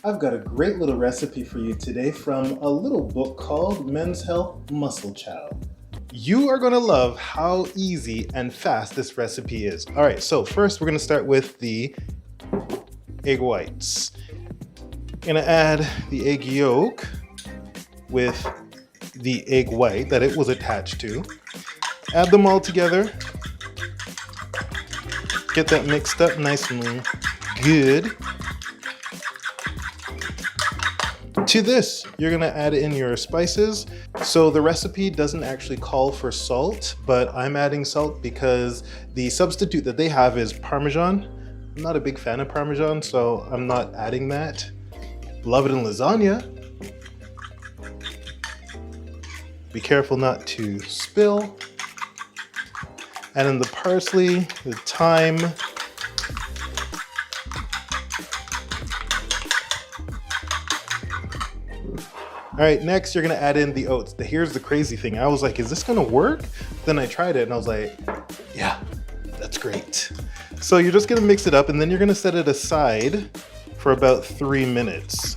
I've got a great little recipe for you today from a little book called Men's Health Muscle Chow. You are gonna love how easy and fast this recipe is. All right, so first we're gonna start with the egg whites. Gonna add the egg yolk with the egg white that it was attached to. Add them all together. Get that mixed up nice and good. To this, you're gonna add in your spices. So the recipe doesn't actually call for salt, but I'm adding salt because the substitute that they have is Parmesan. I'm not a big fan of Parmesan, so I'm not adding that. Love it in lasagna. Be careful not to spill. And then the parsley, the thyme, all right, next you're gonna add in the oats. Here's the crazy thing. I was like, is this gonna work? Then I tried it and I was like, yeah, that's great. So you're just gonna mix it up and then you're gonna set it aside for about 3 minutes.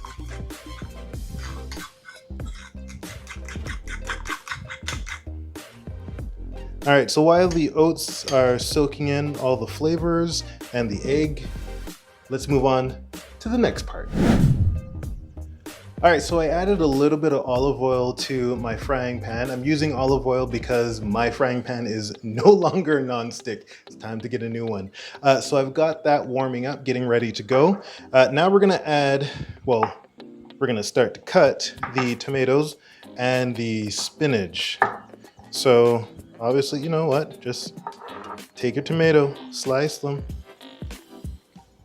All right, so while the oats are soaking in all the flavors and the egg, let's move on to the next part. All right, so I added a little bit of olive oil to my frying pan. I'm using olive oil because my frying pan is no longer nonstick. It's time to get a new one. So I've got that warming up, getting ready to go. Now we're gonna we're gonna start to cut the tomatoes and the spinach. So obviously, you know what? Just take your tomato, slice them.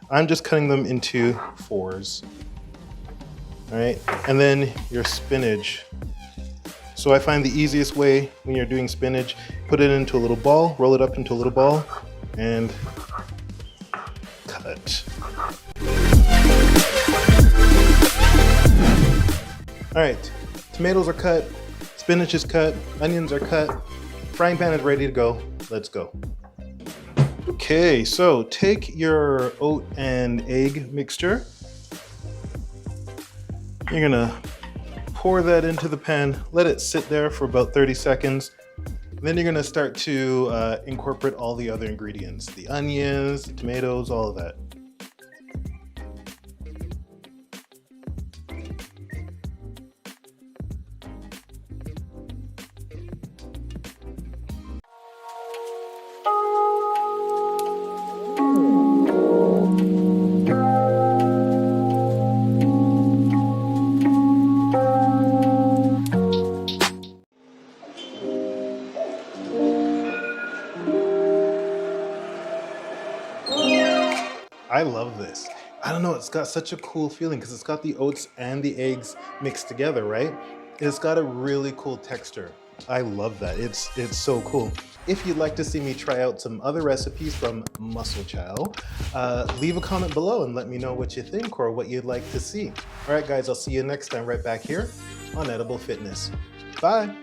I'm just cutting them into 4s. All right, and then your spinach. So I find the easiest way when you're doing spinach, put it into a little ball, roll it up into a little ball, and cut. All right, tomatoes are cut, spinach is cut, onions are cut, frying pan is ready to go. Let's go. Okay, so take your oat and egg mixture. You're gonna pour that into the pan, let it sit there for about 30 seconds. Then you're gonna start to incorporate all the other ingredients, the onions, the tomatoes, all of that. I love this. I don't know, it's got such a cool feeling because it's got the oats and the eggs mixed together, right? It's got a really cool texture. I love that. It's so cool. If you'd like to see me try out some other recipes from Muscle Chow, leave a comment below and let me know what you think or what you'd like to see. All right, guys, I'll see you next time right back here on Edible Fitness. Bye.